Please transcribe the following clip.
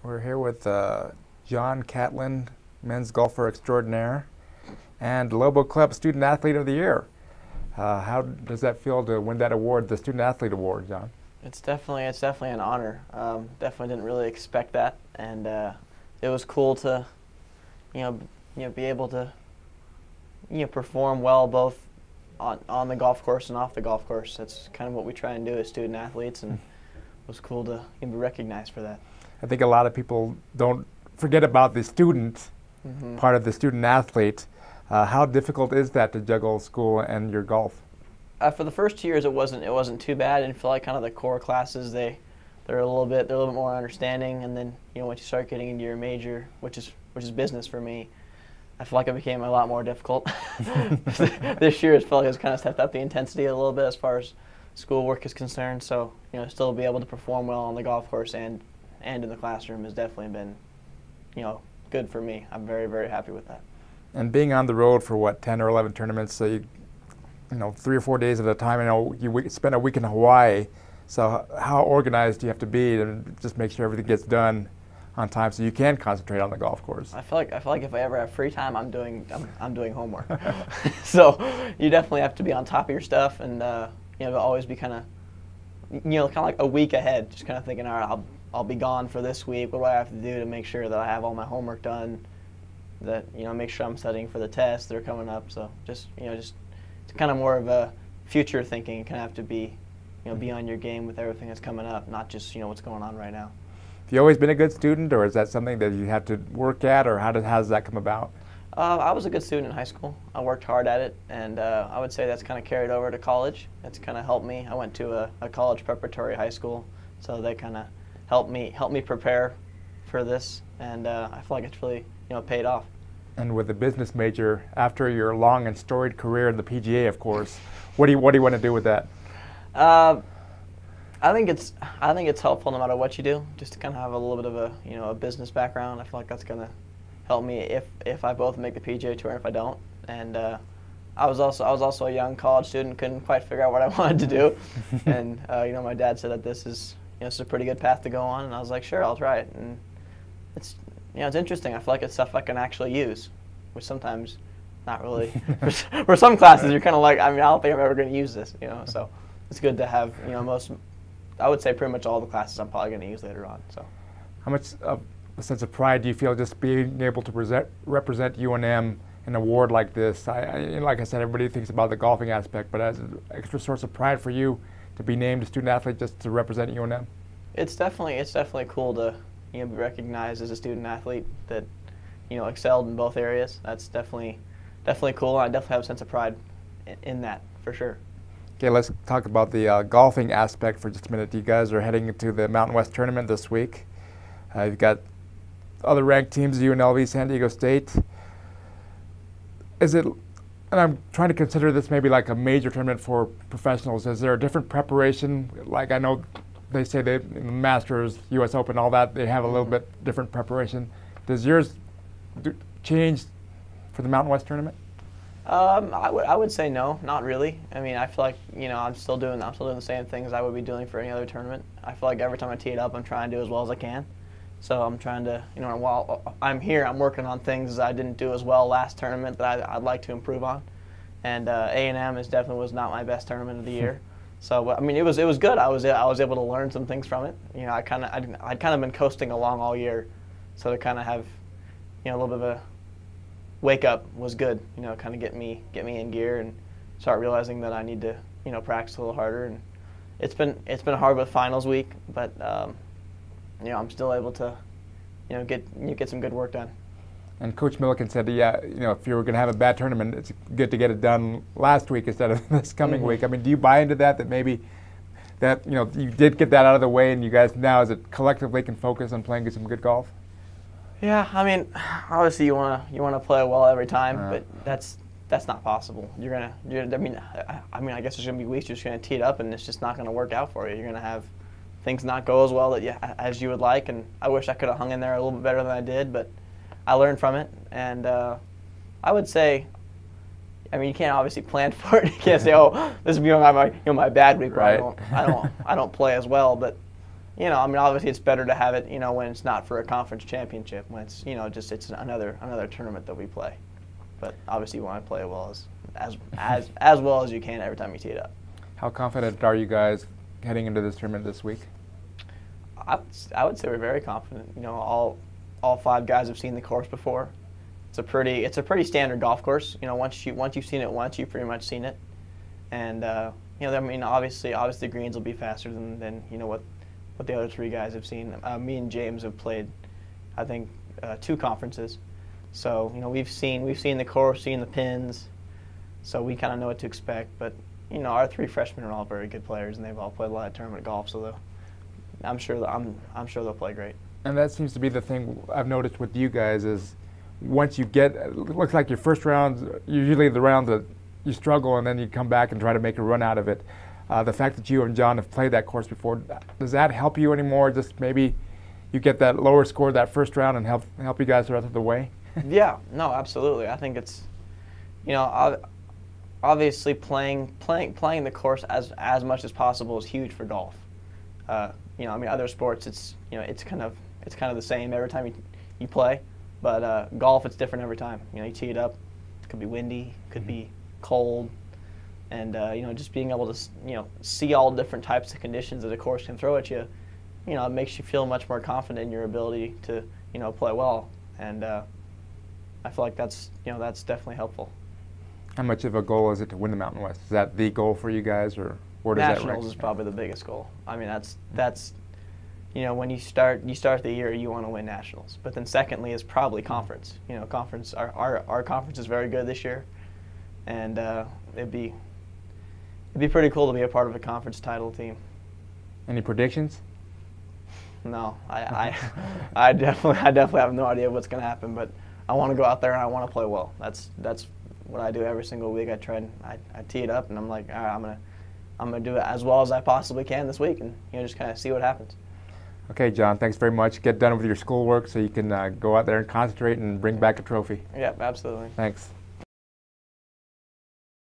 We're here with John Catlin, men's golfer extraordinaire, and Lobo Club Student Athlete of the Year. How does that feel to win that award, the Student Athlete Award, John? It's definitely an honor. Definitely didn't really expect that, and it was cool to, be able to, perform well both on the golf course and off the golf course. That's kind of what we try and do as student athletes, and it was cool to be recognized for that. I think a lot of people don't forget about the student part of the student athlete. How difficult is that to juggle school and your golf? For the first 2 years, it wasn't too bad. I didn't feel like kind of the core classes they're a little bit more understanding, and then once you start getting into your major, which is business for me, I feel like it became a lot more difficult. This year, it felt like it's kind of stepped up the intensity a little bit as far as schoolwork is concerned. So still be able to perform well on the golf course and in the classroom has definitely been good for me. I'm very, very happy with that. And being on the road for what, 10 or 11 tournaments, so you 3 or 4 days at a time. I know you spent a week in Hawaii, so how organized do you have to be to just make sure everything gets done on time so you can concentrate on the golf course? I feel like if I ever have free time, I'm doing homework. So you definitely have to be on top of your stuff, and always be kind of like a week ahead, just kind of thinking, all right, I'll be gone for this week. What do I have to do to make sure that I have all my homework done? That make sure I'm studying for the tests that are coming up. So just it's kind of more of a future thinking. You kind of have to be be on your game with everything that's coming up, not just what's going on right now. Have you always been a good student, or is that something that you have to work at, or how does that come about? I was a good student in high school. I worked hard at it, and I would say that's kind of carried over to college. That's kind of helped me. I went to a college preparatory high school, so they kind of helped me prepare for this, and I feel like it's really paid off. And with a business major, after your long and storied career in the PGA, of course, what do you want to do with that? I think it's helpful no matter what you do, just to kind of have a little bit of a business background. I feel like that's gonna help me if I both make the PGA Tour and if I don't. And I was also a young college student, couldn't quite figure out what I wanted to do, and my dad said that this is a pretty good path to go on, and I was like, sure, I'll try it. And it's it's interesting. I feel like it's stuff I can actually use, which sometimes not really. For some classes, you're kind of like, I don't think I'm ever going to use this, So it's good to have, I would say pretty much all the classes I'm probably going to use later on. So, how much of a sense of pride do you feel just being able to represent UNM in an award like this? Like I said, everybody thinks about the golfing aspect, but as an extra source of pride for you to be named a student athlete just to represent UNM? It's definitely cool to be recognized as a student athlete that excelled in both areas. That's definitely cool. I definitely have a sense of pride in that, for sure. Okay, let's talk about the golfing aspect for just a minute. You guys are heading into the Mountain West tournament this week. You've got other ranked teams, UNLV, San Diego State. Is it, and I'm trying to consider this maybe like a major tournament for professionals. Is there a different preparation? Like I know they say they, in the Masters, U.S. Open, all that, they have a little bit different preparation. Does yours change for the Mountain West tournament? I would say no, not really. I mean, I feel like I'm still doing the same things I would be doing for any other tournament. I feel like every time I tee it up, I'm trying to do as well as I can. So I'm trying to, while I'm here, I'm working on things I didn't do as well last tournament that I'd like to improve on. And A&M was not my best tournament of the year. So I mean, it was good. I was able to learn some things from it. I'd kind of been coasting along all year, so to kind of have a little bit of a wake up was good. Kind of get me in gear and start realizing that I need to practice a little harder. And it's been hard with finals week, but I'm still able to get some good work done. And Coach Milliken said, yeah, if you were going to have a bad tournament, it's good to get it done last week instead of this coming week. I mean, do you buy into that maybe that you did get that out of the way, and you guys now, as it collectively, can focus on playing some good golf? Yeah, I mean, obviously you want to play well every time, but that's not possible. I mean, I guess there's gonna be weeks you're just gonna tee it up, and it's just not gonna work out for you. You're gonna have things not go as well as you would like, and I wish I could have hung in there a little bit better than I did, but I learned from it, and I would say, I mean, you can't obviously plan for it. You can't say, oh, this is my bad week where right. I don't play as well, but you know, I mean, obviously it's better to have it, you know, when it's not for a conference championship, when it's, you know, just it's another tournament that we play. But obviously you want to play it well as well as you can every time you tee it up. How confident are you guys heading into this tournament this week? I would say we're very confident. You know, all 5 guys have seen the course before. It's a pretty standard golf course. You know, once you've seen it once, you've pretty much seen it. And you know, I mean, obviously the greens will be faster than you know what the other 3 guys have seen. Me and James have played, I think, 2 conferences. So you know, we've seen the course, seen the pins, so we kind of know what to expect. But you know, our 3 freshmen are all very good players, and they've all played a lot of tournament golf. So I'm sure they'll play great. And that seems to be the thing I've noticed with you guys is once you get, it looks like your first rounds, usually the rounds that you struggle and then you come back and try to make a run out of it. The fact that you and John have played that course before, does that help you anymore? Just maybe you get that lower score that first round and help you guys the rest of the way? Yeah, no, absolutely. I think it's, you know, obviously playing the course as much as possible is huge for golf. You know, I mean, other sports, it's, you know, it's kind of the same every time you play, but golf, it's different every time. You know, you tee it up, it could be windy, it could be cold, and you know, just being able to, you know, see all different types of conditions that a course can throw at you, you know, it makes you feel much more confident in your ability to, you know, play well, and I feel like that's definitely helpful. How much of a goal is it to win the Mountain West? Is that the goal for you guys, or where does that rank? Nationals is probably the biggest goal. I mean, that's you know, when you start the year, you want to win nationals. But then secondly is probably conference. You know, conference. Our conference is very good this year, and it'd be pretty cool to be a part of a conference title team. Any predictions? No, I definitely have no idea what's going to happen. But I want to go out there and I want to play well. That's what I do every single week. I tee it up and I'm like, all right, I'm gonna do it as well as I possibly can this week, and you know, just kind of see what happens. Okay, John, thanks very much. Get done with your schoolwork so you can go out there and concentrate and bring back a trophy. Yep, absolutely. Thanks.